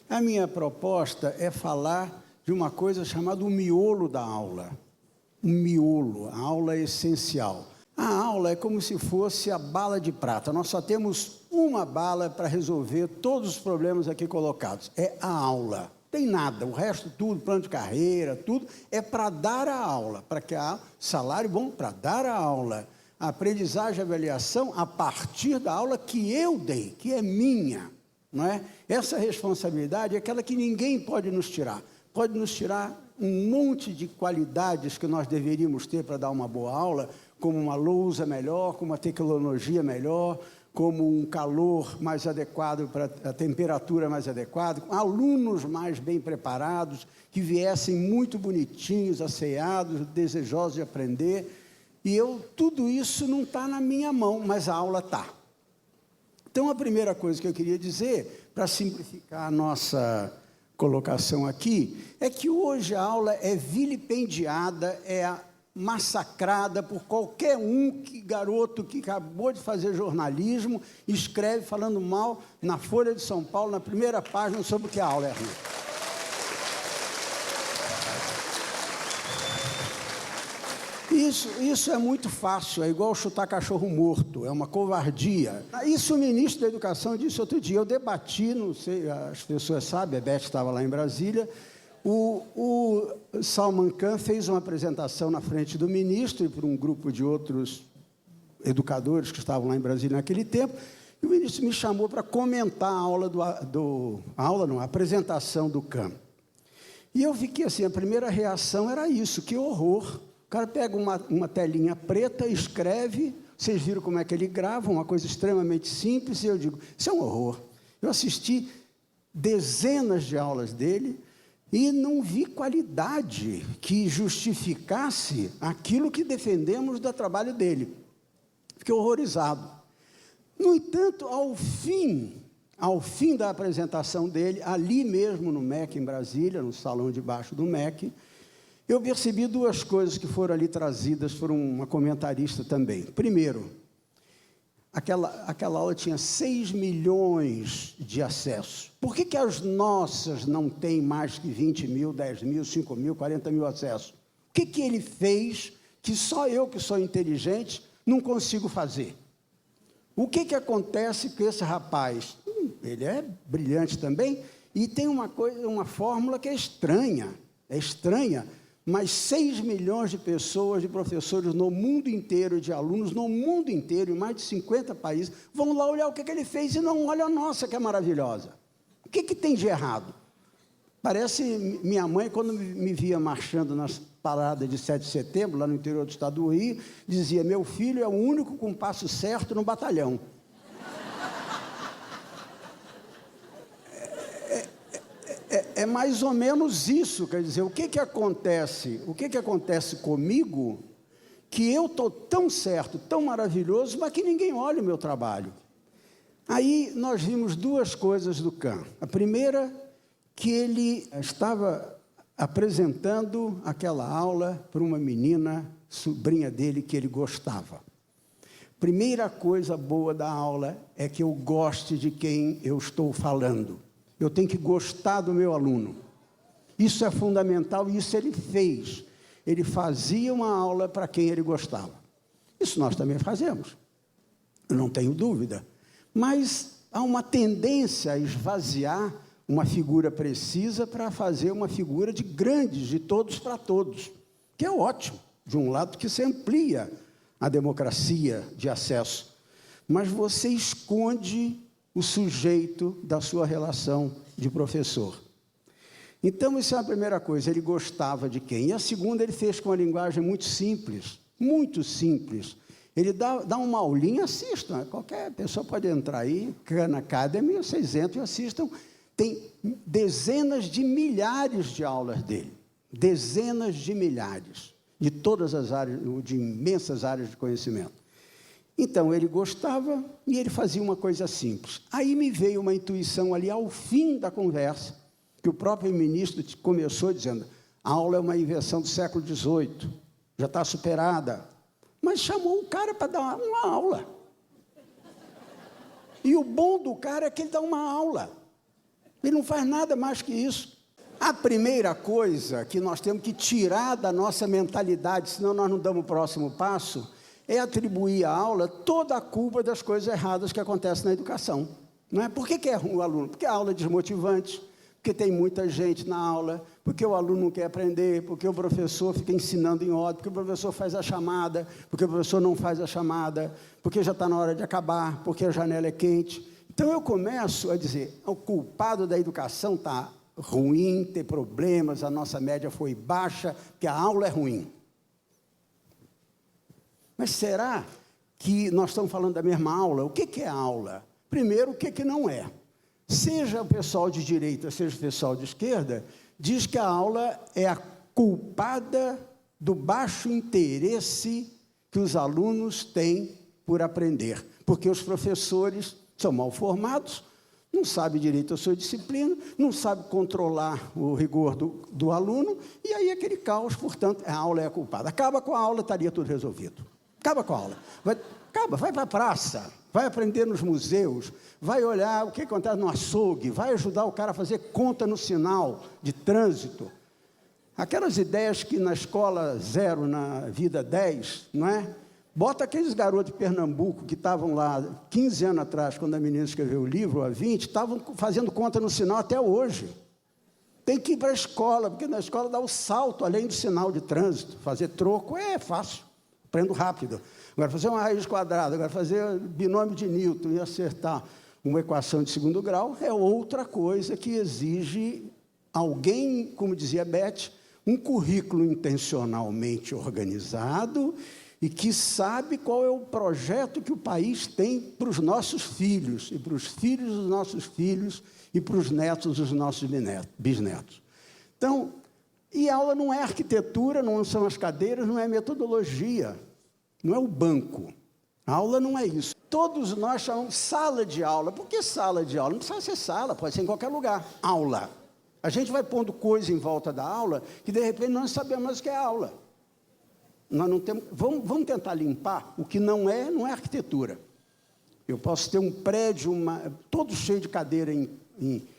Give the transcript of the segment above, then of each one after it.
A minha proposta é falar de uma coisa chamada o miolo da aula. O miolo, a aula é essencial. A aula é como se fosse a bala de prata. Nós só temos uma bala para resolver todos os problemas aqui colocados. É a aula. Não tem nada, o resto tudo, plano de carreira, tudo, é para dar a aula. Para que há salário bom para dar a aula. A aprendizagem e avaliação a partir da aula que eu dei, que é minha. Não é? Essa responsabilidade é aquela que ninguém pode nos tirar. Pode nos tirar um monte de qualidades que nós deveríamos ter para dar uma boa aula, como uma lousa melhor, como uma tecnologia melhor, como um calor mais adequado, para a temperatura mais adequada, alunos mais bem preparados, que viessem muito bonitinhos, asseados, desejosos de aprender. E tudo isso não está na minha mão, mas a aula está. Então, a primeira coisa que eu queria dizer, para simplificar a nossa colocação aqui, é que hoje a aula é vilipendiada, é massacrada por qualquer garoto que acabou de fazer jornalismo, escreve falando mal na Folha de São Paulo, na primeira página, sobre o que a aula é ruim. Isso é muito fácil, é igual chutar cachorro morto, é uma covardia. Isso o ministro da Educação disse outro dia, eu debati, não sei, as pessoas sabem, a Beth estava lá em Brasília, o Salman Khan fez uma apresentação na frente do ministro e por um grupo de outros educadores que estavam lá em Brasília naquele tempo, e o ministro me chamou para comentar a apresentação do Khan. E eu fiquei assim, a primeira reação era isso, que horror. O cara pega uma telinha preta, escreve, vocês viram como é que ele grava, uma coisa extremamente simples, e eu digo, isso é um horror. Eu assisti dezenas de aulas dele e não vi qualidade que justificasse aquilo que defendemos do trabalho dele. Fiquei horrorizado. No entanto, ao fim da apresentação dele, ali mesmo no MEC em Brasília, no salão de baixo do MEC, eu percebi duas coisas que foram ali trazidas por uma comentarista também. Primeiro, aquela aula tinha 6 milhões de acessos. Por que as nossas não têm mais que 20 mil, 10 mil, 5 mil, 40 mil acessos? O que ele fez que só eu, que sou inteligente, não consigo fazer? O que acontece com esse rapaz? Ele é brilhante também e tem uma fórmula que é estranha, mas 6 milhões de pessoas, de professores no mundo inteiro, de alunos no mundo inteiro, em mais de 50 países, vão lá olhar o que ele fez e não olham a nossa, que é maravilhosa. O que tem de errado? Parece minha mãe, quando me via marchando nas paradas de 7 de setembro, lá no interior do estado do Rio, dizia, meu filho é o único com passo certo no batalhão. É mais ou menos isso, quer dizer, o que acontece comigo, que eu estou tão certo, tão maravilhoso, mas que ninguém olha o meu trabalho. Aí nós vimos duas coisas do Khan. A primeira, que ele estava apresentando aquela aula para uma menina, sobrinha dele, que ele gostava. Primeira coisa boa da aula é que eu goste de quem eu estou falando. Eu tenho que gostar do meu aluno. Isso é fundamental e isso ele fez. Ele fazia uma aula para quem ele gostava. Isso nós também fazemos, eu não tenho dúvida. Mas há uma tendência a esvaziar uma figura precisa para fazer uma figura de grandes, de todos para todos, que é ótimo, de um lado que se amplia a democracia de acesso, mas você esconde o sujeito da sua relação de professor. Então, isso é a primeira coisa, ele gostava de quem? E a segunda, ele fez com uma linguagem muito simples, muito simples. Ele dá uma aulinha, assistam, qualquer pessoa pode entrar aí, Khan Academy, vocês entram e assistam. Tem dezenas de milhares de aulas dele, dezenas de milhares, de todas as áreas, de imensas áreas de conhecimento. Então, ele gostava e ele fazia uma coisa simples. Aí me veio uma intuição ali, ao fim da conversa, que o próprio ministro começou dizendo, a aula é uma invenção do século XVIII, já está superada, mas chamou o cara para dar uma aula. E o bom do cara é que ele dá uma aula. Ele não faz nada mais que isso. A primeira coisa que nós temos que tirar da nossa mentalidade, senão nós não damos o próximo passo, é atribuir à aula toda a culpa das coisas erradas que acontecem na educação. Não é? Por que é ruim o aluno? Porque a aula é desmotivante, porque tem muita gente na aula, porque o aluno não quer aprender, porque o professor fica ensinando em ordem, porque o professor faz a chamada, porque o professor não faz a chamada, porque já está na hora de acabar, porque a janela é quente. Então, eu começo a dizer, o culpado da educação está ruim, tem problemas, a nossa média foi baixa, porque a aula é ruim. Mas será que nós estamos falando da mesma aula? O que é a aula? Primeiro, o que não é? Seja o pessoal de direita, seja o pessoal de esquerda, diz que a aula é a culpada do baixo interesse que os alunos têm por aprender, porque os professores são mal formados, não sabem direito a sua disciplina, não sabem controlar o rigor do aluno, e aí aquele caos, portanto, a aula é a culpada. Acaba com a aula, estaria tudo resolvido. Acaba com a aula. Vai para a praça, vai aprender nos museus, vai olhar o que acontece no açougue, vai ajudar o cara a fazer conta no sinal de trânsito. Aquelas ideias que na escola 0, na vida 10, não é? Bota aqueles garotos de Pernambuco que estavam lá 15 anos atrás, quando a menina escreveu o livro, há 20, estavam fazendo conta no sinal até hoje. Tem que ir para a escola, porque na escola dá o salto, além do sinal de trânsito. Fazer troco é fácil, aprendo rápido. Agora, fazer uma raiz quadrada, agora fazer binômio de Newton e acertar uma equação de segundo grau é outra coisa que exige alguém, como dizia Beth, um currículo intencionalmente organizado e que sabe qual é o projeto que o país tem para os nossos filhos, e para os filhos dos nossos filhos, e para os netos dos nossos bisnetos. Então, e a aula não é arquitetura, não são as cadeiras, não é metodologia, não é o banco. A aula não é isso. Todos nós chamamos sala de aula. Por que sala de aula? Não precisa ser sala, pode ser em qualquer lugar. Aula. A gente vai pondo coisa em volta da aula que, de repente, nós não sabemos mais o que é aula. Nós não temos, vamos tentar limpar o que não é arquitetura. Eu posso ter um prédio, todo cheio de cadeira em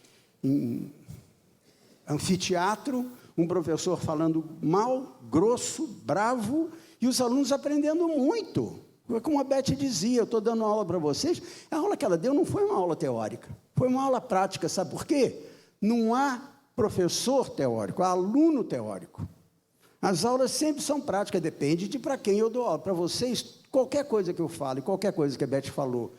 anfiteatro, um professor falando mal, grosso, bravo, e os alunos aprendendo muito. Como a Beth dizia, eu estou dando aula para vocês, a aula que ela deu não foi uma aula teórica, foi uma aula prática, sabe por quê? Não há professor teórico, há aluno teórico. As aulas sempre são práticas, depende de para quem eu dou aula. Para vocês, qualquer coisa que eu falo, qualquer coisa que a Beth falou,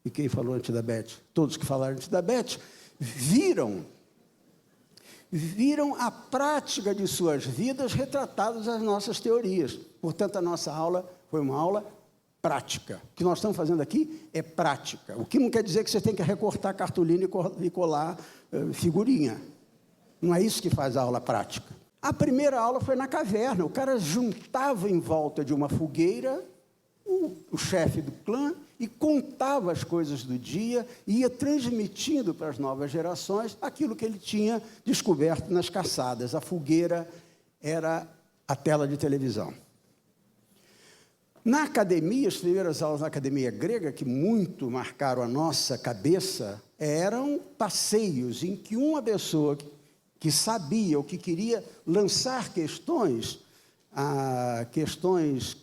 e quem falou antes da Beth, todos que falaram antes da Beth, viram a prática de suas vidas retratadas nas nossas teorias. Portanto, a nossa aula foi uma aula prática. O que nós estamos fazendo aqui é prática. O que não quer dizer que você tem que recortar cartolina e colar figurinha. Não é isso que faz a aula prática. A primeira aula foi na caverna. O cara juntava em volta de uma fogueira o chefe do clã e contava as coisas do dia e ia transmitindo para as novas gerações aquilo que ele tinha descoberto nas caçadas. A fogueira era a tela de televisão. Na academia, as primeiras aulas na academia grega, que muito marcaram a nossa cabeça, eram passeios em que uma pessoa que sabia ou que queria lançar questões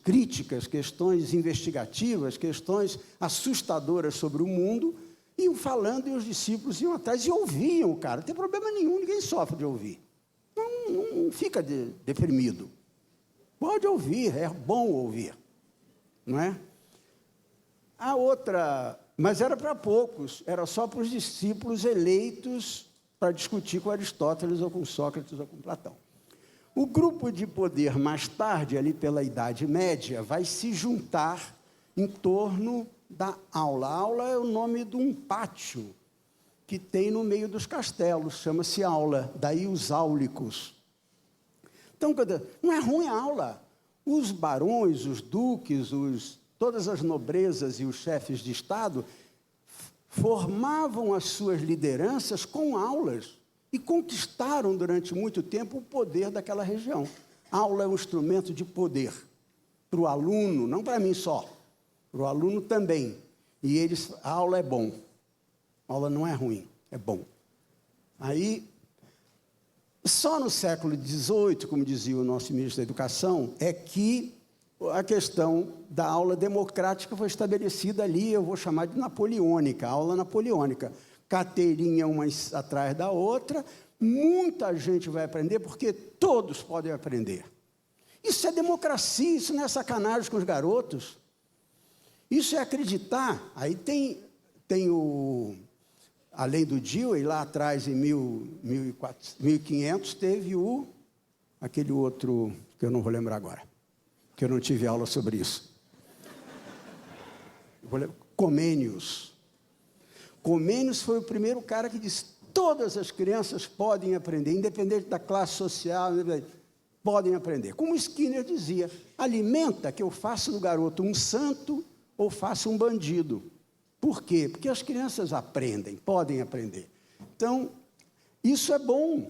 críticas, questões investigativas, questões assustadoras sobre o mundo, iam falando e os discípulos iam atrás e ouviam o cara. Não tem problema nenhum, ninguém sofre de ouvir. Não fica deprimido. Pode ouvir, é bom ouvir. Não é? A outra, mas era para poucos, era só para os discípulos eleitos para discutir com Aristóteles, ou com Sócrates, ou com Platão. O grupo de poder, mais tarde, ali pela Idade Média, vai se juntar em torno da aula. A aula é o nome de um pátio que tem no meio dos castelos, chama-se aula, daí os áulicos. Então, não é ruim a aula. Os barões, os duques, todas as nobrezas e os chefes de Estado formavam as suas lideranças com aulas e conquistaram durante muito tempo o poder daquela região. A aula é um instrumento de poder para o aluno, não para mim só, para o aluno também. E a aula é bom, a aula não é ruim, é bom. Aí, só no século XVIII, como dizia o nosso ministro da Educação, é que a questão da aula democrática foi estabelecida ali, eu vou chamar de napoleônica, aula napoleônica. Carteirinha uma atrás da outra, muita gente vai aprender, porque todos podem aprender. Isso é democracia, isso não é sacanagem com os garotos. Isso é acreditar. Aí tem além do Dewey, lá atrás, em 1500, teve aquele outro, que eu não vou lembrar agora, que eu não tive aula sobre isso. Comênios. Comênios foi o primeiro cara que disse: todas as crianças podem aprender, independente da classe social, podem aprender. Como Skinner dizia: alimenta que eu faço do garoto um santo ou faço um bandido. Por quê? Porque as crianças aprendem, podem aprender. Então, isso é bom.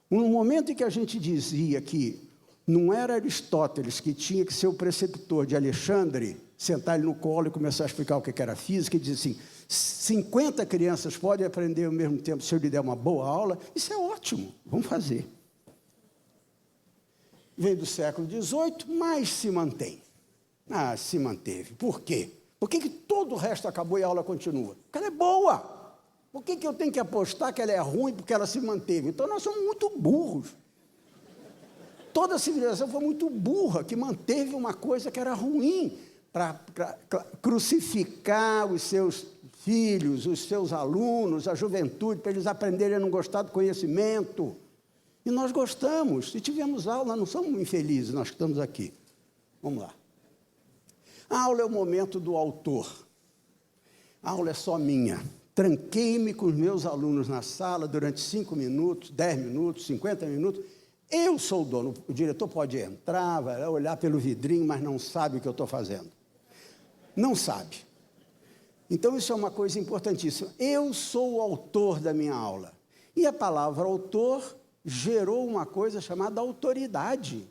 No momento em que a gente dizia que não era Aristóteles que tinha que ser o preceptor de Alexandre, sentar ele no colo e começar a explicar o que era física, e dizer assim: 50 crianças podem aprender ao mesmo tempo se eu lhe der uma boa aula, isso é ótimo, vamos fazer. Veio do século XVIII, mas se mantém. Se manteve. Por quê? Por que todo o resto acabou e a aula continua? Porque ela é boa. Por que eu tenho que apostar que ela é ruim porque ela se manteve? Então, nós somos muito burros. Toda a civilização foi muito burra, que manteve uma coisa que era ruim para crucificar os seus filhos, os seus alunos, a juventude, para eles aprenderem a não gostar do conhecimento. E nós gostamos. Se tivemos aula, não somos infelizes, nós que estamos aqui. Vamos lá. A aula é o momento do autor. A aula é só minha. Tranquei-me com os meus alunos na sala durante 5 minutos, 10 minutos, 50 minutos. Eu sou o dono. O diretor pode entrar, vai olhar pelo vidrinho, mas não sabe o que eu estou fazendo. Não sabe. Então, isso é uma coisa importantíssima. Eu sou o autor da minha aula. E a palavra autor gerou uma coisa chamada autoridade.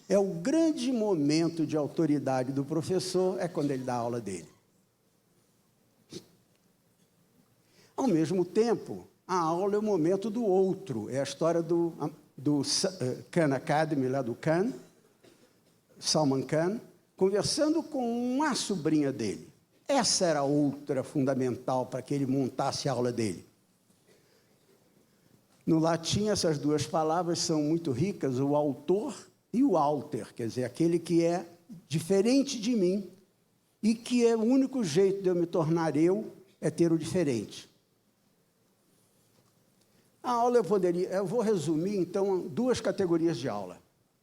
É o grande momento de autoridade do professor, é quando ele dá a aula dele. Ao mesmo tempo, a aula é o momento do outro. É a história do Khan Academy, lá do Khan, Salman Khan, conversando com uma sobrinha dele. Essa era outra fundamental para que ele montasse a aula dele. No latim, essas duas palavras são muito ricas, o autor e o alter, quer dizer, aquele que é diferente de mim e que é o único jeito de eu me tornar eu é ter o diferente. A aula eu vou resumir, então, 2 categorias de aula.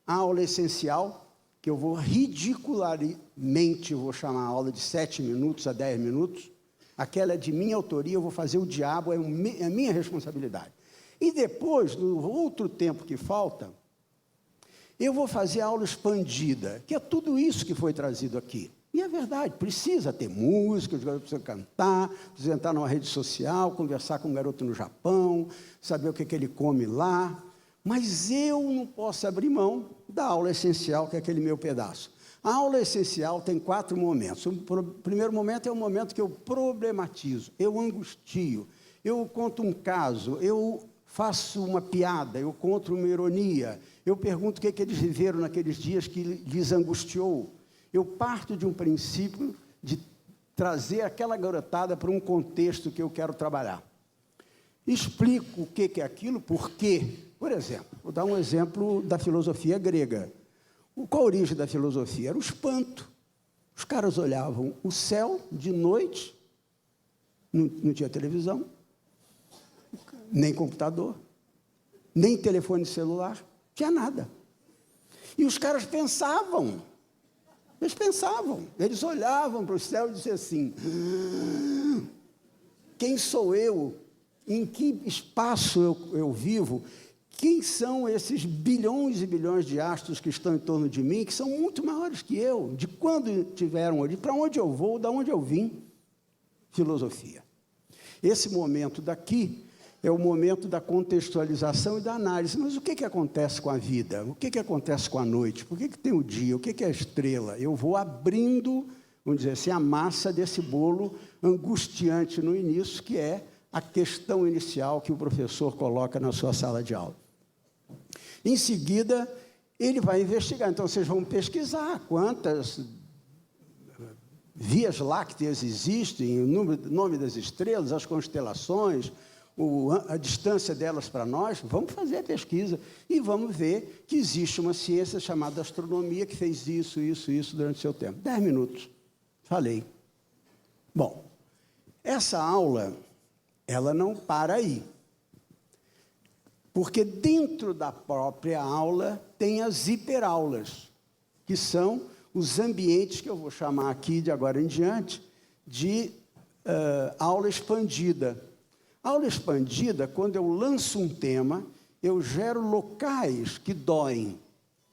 A aula essencial, que eu vou ridicularmente, vou chamar a aula de 7 minutos a 10 minutos, aquela é de minha autoria, eu vou fazer o diabo, é minha responsabilidade. E depois, no outro tempo que falta, eu vou fazer a aula expandida, que é tudo isso que foi trazido aqui. E é verdade, precisa ter música, os garotos precisam cantar, precisam entrar numa rede social, conversar com um garoto no Japão, saber o que ele come lá. Mas eu não posso abrir mão da aula essencial, que é aquele meu pedaço. A aula essencial tem 4 momentos. O primeiro momento é o momento que eu problematizo, eu angustio, eu conto um caso, eu faço uma piada, eu conto uma ironia, eu pergunto o que eles viveram naqueles dias que lhes angustiou. Eu parto de um princípio de trazer aquela garotada para um contexto que eu quero trabalhar. Explico o que é aquilo, por quê. Por exemplo, vou dar um exemplo da filosofia grega. Qual a origem da filosofia? Era o espanto. Os caras olhavam o céu de noite, não tinha televisão, nem computador, nem telefone celular, tinha nada. E os caras pensavam, eles olhavam para o céu e diziam assim, quem sou eu? Em que espaço eu vivo? Quem são esses bilhões e bilhões de astros que estão em torno de mim, que são muito maiores que eu? De quando tiveram origem? Para onde eu vou? De onde eu vim? Filosofia. Esse momento daqui é o momento da contextualização e da análise. Mas o que acontece com a vida? O que acontece com a noite? Por que tem o dia? O que é a estrela? Eu vou abrindo, vamos dizer assim, a massa desse bolo angustiante no início, que é a questão inicial que o professor coloca na sua sala de aula. Em seguida, ele vai investigar. Então, vocês vão pesquisar quantas vias lácteas existem, o nome das estrelas, as constelações, a distância delas para nós. Vamos fazer a pesquisa e vamos ver que existe uma ciência chamada astronomia que fez isso durante o seu tempo. 10 minutos. Falei. Bom, essa aula, ela não para aí. Porque dentro da própria aula tem as hiperaulas, que são os ambientes que eu vou chamar aqui, de agora em diante, de aula expandida. Aula expandida, quando eu lanço um tema, eu gero locais que doem,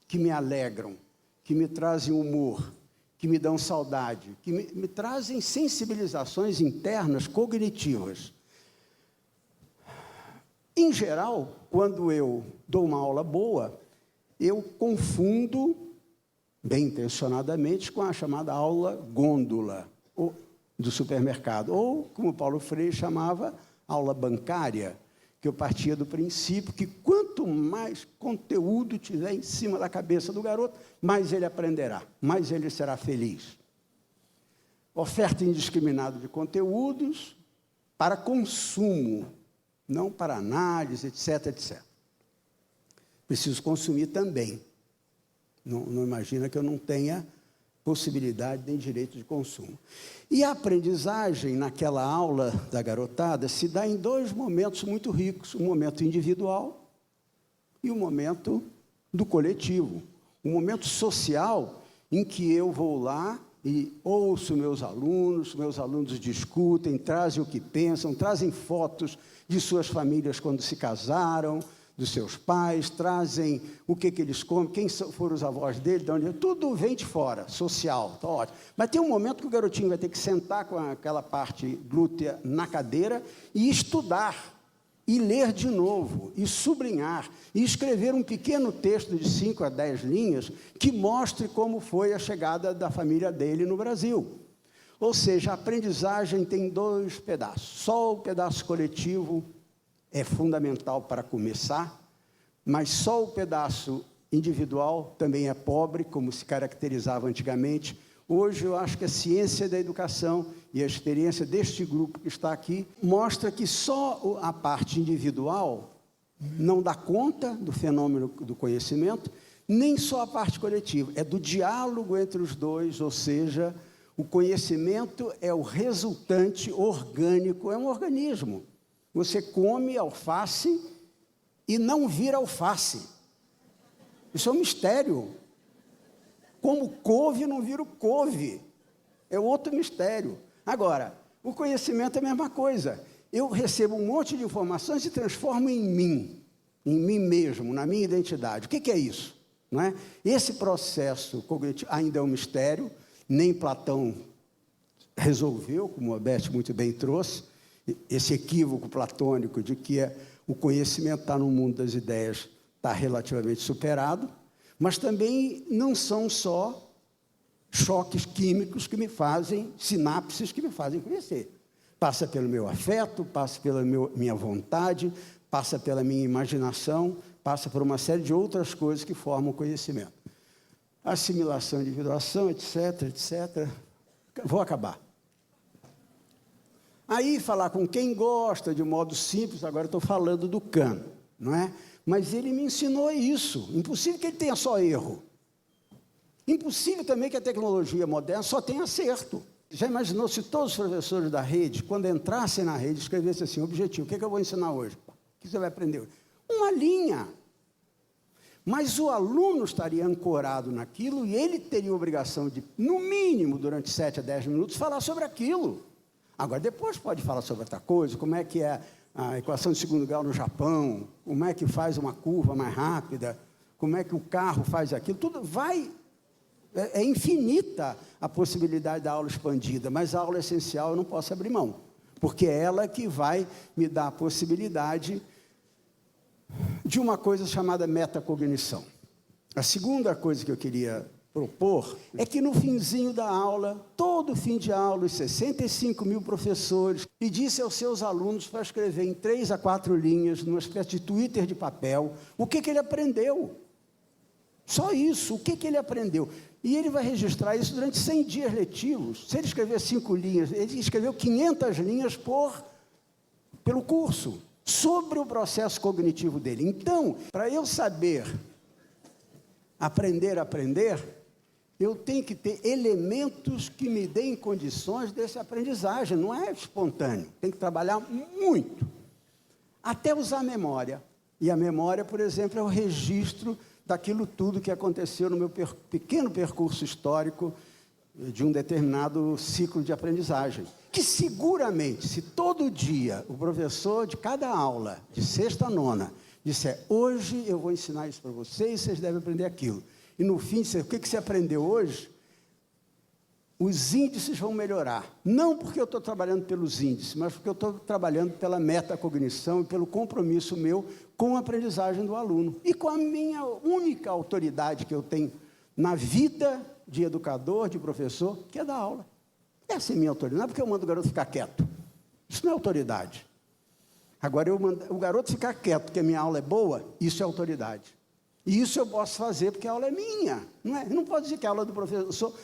que me alegram, que me trazem humor, que me dão saudade, que me trazem sensibilizações internas cognitivas. Em geral, quando eu dou uma aula boa, eu confundo, bem intencionadamente, com a chamada aula gôndola do supermercado, ou, como Paulo Freire chamava, aula bancária, que eu partia do princípio que quanto mais conteúdo tiver em cima da cabeça do garoto, mais ele aprenderá, mais ele será feliz. Oferta indiscriminada de conteúdos para consumo, não para análise, etc, etc. Preciso consumir também. Não imagina que eu não tenha possibilidade nem direito de consumo. E a aprendizagem naquela aula da garotada se dá em 2 momentos muito ricos, um momento individual e um momento do coletivo. Um momento social em que eu vou lá e ouço meus alunos discutem, trazem o que pensam, trazem fotos de suas famílias quando se casaram, dos seus pais, trazem o que eles comem, quem foram os avós dele, de onde, tudo vem de fora, social, tá ótimo. Mas tem um momento que o garotinho vai ter que sentar com aquela parte glútea na cadeira e estudar, e ler de novo, e sublinhar, e escrever um pequeno texto de 5 a 10 linhas que mostre como foi a chegada da família dele no Brasil. Ou seja, a aprendizagem tem 2 pedaços. Só o pedaço coletivo é fundamental para começar, mas só o pedaço individual também é pobre, como se caracterizava antigamente. Hoje, eu acho que a ciência da educação e a experiência deste grupo que está aqui mostra que só a parte individual não dá conta do fenômeno do conhecimento, nem só a parte coletiva, é do diálogo entre os dois, ou seja, o conhecimento é o resultante orgânico, é um organismo. Você come alface e não vira alface. Isso é um mistério. Como couve, não vira couve. É outro mistério. Agora, o conhecimento é a mesma coisa. Eu recebo um monte de informações e transformo em mim mesmo, na minha identidade. O que é isso? Não é? Esse processo cognitivo ainda é um mistério, nem Platão resolveu, como o Abete muito bem trouxe, esse equívoco platônico de que o conhecimento está no mundo das ideias, está relativamente superado, mas também não são só choques químicos que me fazem, sinapses que me fazem conhecer. Passa pelo meu afeto, passa pela minha vontade, passa pela minha imaginação, passa por uma série de outras coisas que formam o conhecimento. Assimilação, individuação, etc, etc. Vou acabar. Aí, falar com quem gosta, de modo simples, agora estou falando do Kant, não é? Mas ele me ensinou isso. Impossível que ele tenha só erro. Impossível também que a tecnologia moderna só tenha acerto. Já imaginou se todos os professores da rede, quando entrassem na rede, escrevessem assim, objetivo, o que eu vou ensinar hoje? que você vai aprender hoje? Uma linha. Mas o aluno estaria ancorado naquilo e ele teria a obrigação de, no mínimo, durante 7 a 10 minutos, falar sobre aquilo. Agora, depois pode falar sobre outra coisa, como é que é a equação de segundo grau no Japão, como é que faz uma curva mais rápida, como é que o carro faz aquilo, tudo vai... É infinita a possibilidade da aula expandida, mas a aula essencial eu não posso abrir mão, porque é ela que vai me dar a possibilidade de uma coisa chamada metacognição. A segunda coisa que eu queria propor é que no finzinho da aula, todo fim de aula, os 65 mil professores, pedisse aos seus alunos para escrever em 3 a 4 linhas, numa espécie de Twitter de papel, o que ele aprendeu. Só isso, o que ele aprendeu. E ele vai registrar isso durante 100 dias letivos. Se ele escrever 5 linhas, ele escreveu 500 linhas pelo curso, sobre o processo cognitivo dele. Então, para eu saber aprender, eu tenho que ter elementos que me deem condições dessa aprendizagem. Não é espontâneo, tem que trabalhar muito. Até usar a memória. E a memória, por exemplo, é o registro daquilo tudo que aconteceu no meu pequeno percurso histórico de um determinado ciclo de aprendizagem. Que seguramente, se todo dia o professor de cada aula, de sexta a nona, disser, hoje eu vou ensinar isso para vocês, vocês devem aprender aquilo. E no fim, o que você aprendeu hoje? Os índices vão melhorar. Não porque eu estou trabalhando pelos índices, mas porque eu estou trabalhando pela metacognição e pelo compromisso meu com a aprendizagem do aluno. E com a minha única autoridade que eu tenho na vida de educador, de professor, que é dar aula. Essa é a minha autoridade. Não é porque eu mando o garoto ficar quieto. Isso não é autoridade. Agora, eu mando o garoto ficar quieto, porque a minha aula é boa, isso é autoridade. E isso eu posso fazer porque a aula é minha. Não é? Eu não posso dizer que a aula do professor...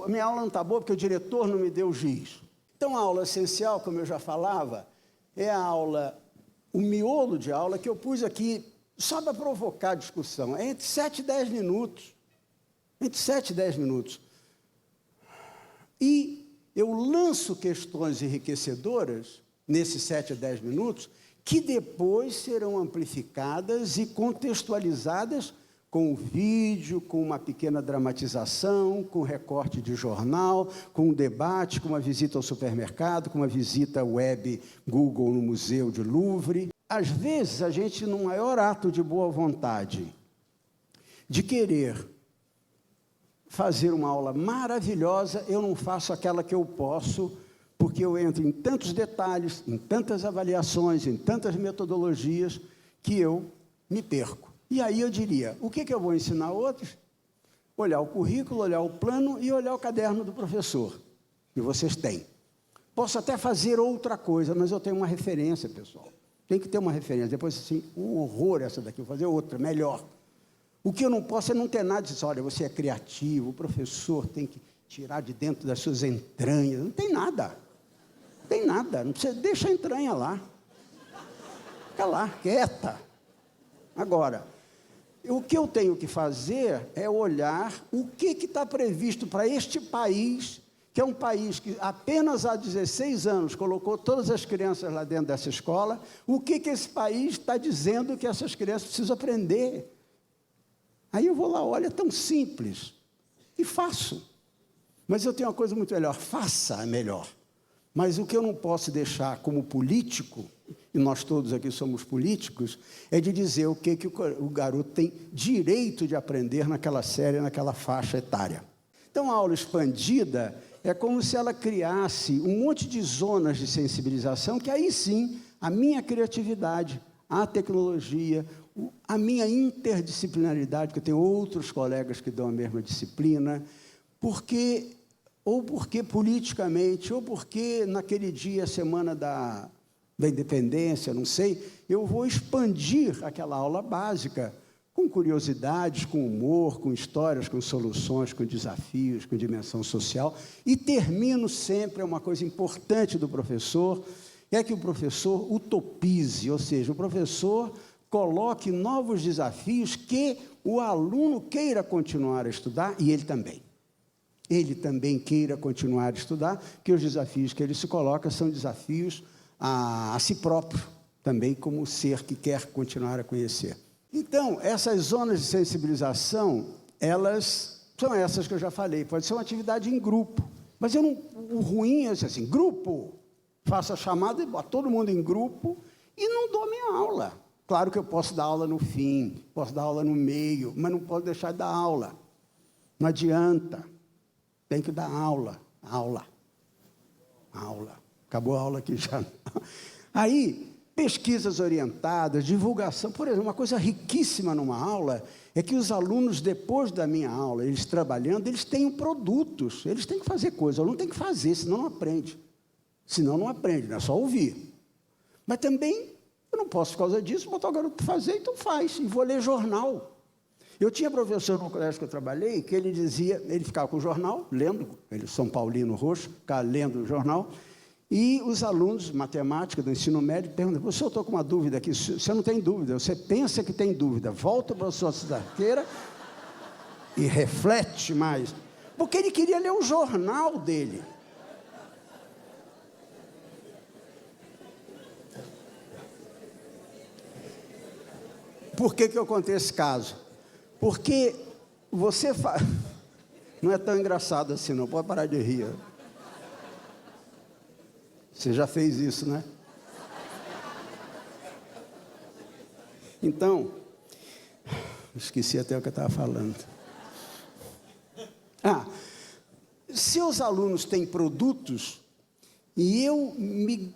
minha aula não está boa porque o diretor não me deu o giz. Então, a aula essencial, como eu já falava, é a aula, o miolo de aula que eu pus aqui, só para provocar discussão, é entre 7 e 10 minutos. Entre 7 e 10 minutos. E eu lanço questões enriquecedoras, nesses 7 a 10 minutos, que depois serão amplificadas e contextualizadas com o vídeo, com uma pequena dramatização, com recorte de jornal, com um debate, com uma visita ao supermercado, com uma visita web Google no Museu de Louvre. Às vezes, a gente, no maior ato de boa vontade, de querer fazer uma aula maravilhosa, eu não faço aquela que eu posso, porque eu entro em tantos detalhes, em tantas avaliações, em tantas metodologias, que eu me perco. E aí eu diria, o que eu vou ensinar a outros? Olhar o currículo, olhar o plano e olhar o caderno do professor, que vocês têm. Posso até fazer outra coisa, mas eu tenho uma referência, pessoal. Tem que ter uma referência. Depois, assim, um horror essa daqui, vou fazer outra, melhor. O que eu não posso é não ter nada de dizer, olha, você é criativo, o professor tem que tirar de dentro das suas entranhas. Não tem nada. Não tem nada. Não precisa, deixa a entranha lá. Fica lá, quieta. Agora, o que eu tenho que fazer é olhar o que está previsto para este país, que é um país que apenas há 16 anos colocou todas as crianças lá dentro dessa escola, o que esse país está dizendo que essas crianças precisam aprender. Aí eu vou lá, olha, é tão simples, e faço. Mas eu tenho uma coisa muito melhor, faça melhor. Mas o que eu não posso deixar como político, e nós todos aqui somos políticos, é de dizer o que o garoto tem direito de aprender naquela série, naquela faixa etária. Então, a aula expandida é como se ela criasse um monte de zonas de sensibilização, que aí sim, a minha criatividade, a tecnologia, a minha interdisciplinaridade, que eu tenho outros colegas que dão a mesma disciplina, porque politicamente, ou porque naquele dia, semana da independência, não sei, eu vou expandir aquela aula básica com curiosidades, com humor, com histórias, com soluções, com desafios, com dimensão social, e termino sempre, é uma coisa importante do professor, é que o professor utopize, ou seja, o professor coloque novos desafios que o aluno queira continuar a estudar, e ele também. Ele também queira continuar a estudar, que os desafios que ele se coloca são desafios a si próprio, também como ser que quer continuar a conhecer. Então, essas zonas de sensibilização, elas são essas que eu já falei. Pode ser uma atividade em grupo. Mas o ruim é assim, grupo, faço a chamada e boto todo mundo em grupo e não dou minha aula. Claro que eu posso dar aula no fim, posso dar aula no meio, mas não posso deixar de dar aula. Não adianta. Tem que dar aula. Aula. Acabou a aula aqui já. Aí, pesquisas orientadas, divulgação. Por exemplo, uma coisa riquíssima numa aula é que os alunos, depois da minha aula, eles trabalhando, eles têm produtos, eles têm que fazer coisa. O aluno tem que fazer, senão não aprende. Senão não aprende, não é só ouvir. Mas também, eu não posso, por causa disso, botar o garoto para fazer, então faz. E vou ler jornal. Eu tinha professor no colégio que eu trabalhei, que ele dizia, ele ficava com o jornal, lendo, ele São Paulino roxo, ficava lendo o jornal, e os alunos, matemática, do ensino médio, perguntam, professor, eu estou com uma dúvida aqui, você não tem dúvida, você pensa que tem dúvida, volta para a sua carteira e reflete mais, porque ele queria ler o jornal dele. Por que eu contei esse caso? Porque você faz... Não é tão engraçado assim, não, pode parar de rir. Você já fez isso, né? Então, esqueci até o que eu estava falando. Se os alunos têm produtos, e eu me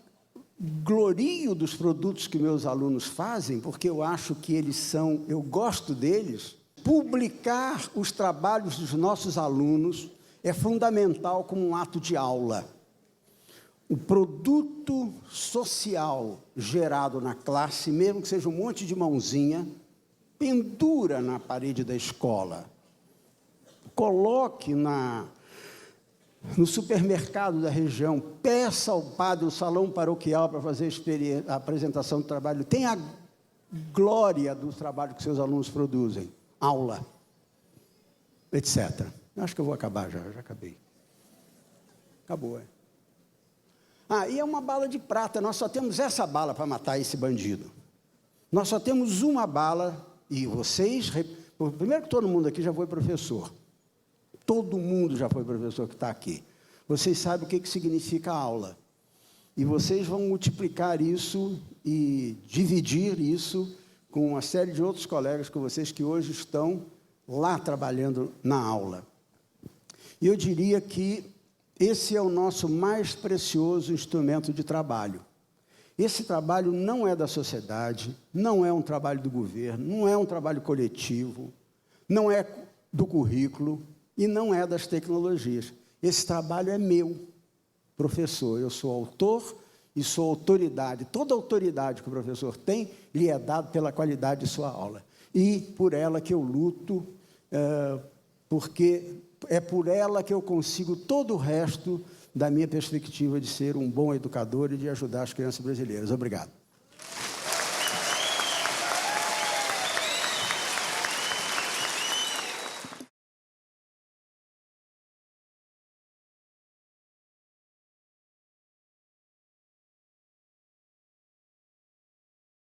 glorio dos produtos que meus alunos fazem, porque eu acho que eles são, eu gosto deles, publicar os trabalhos dos nossos alunos é fundamental como um ato de aula. O produto social gerado na classe, mesmo que seja um monte de mãozinha, pendura na parede da escola. Coloque no supermercado da região, peça ao padre o salão paroquial para fazer a apresentação do trabalho. Tenha a glória do trabalho que seus alunos produzem. Aula, etc. Acho que eu vou acabar já acabei. Acabou, é. E é uma bala de prata, nós só temos essa bala para matar esse bandido. Nós só temos uma bala, e vocês, primeiro que todo mundo aqui já foi professor. Todo mundo já foi professor que está aqui. Vocês sabem o que significa aula. E vocês vão multiplicar isso e dividir isso com uma série de outros colegas com vocês que hoje estão lá trabalhando na aula. E eu diria que esse é o nosso mais precioso instrumento de trabalho. Esse trabalho não é da sociedade, não é um trabalho do governo, não é um trabalho coletivo, não é do currículo e não é das tecnologias. Esse trabalho é meu, professor. Eu sou autor e sou autoridade. Toda autoridade que o professor tem lhe é dada pela qualidade de sua aula. E por ela que eu luto, porque é por ela que eu consigo todo o resto da minha perspectiva de ser um bom educador e de ajudar as crianças brasileiras. Obrigado.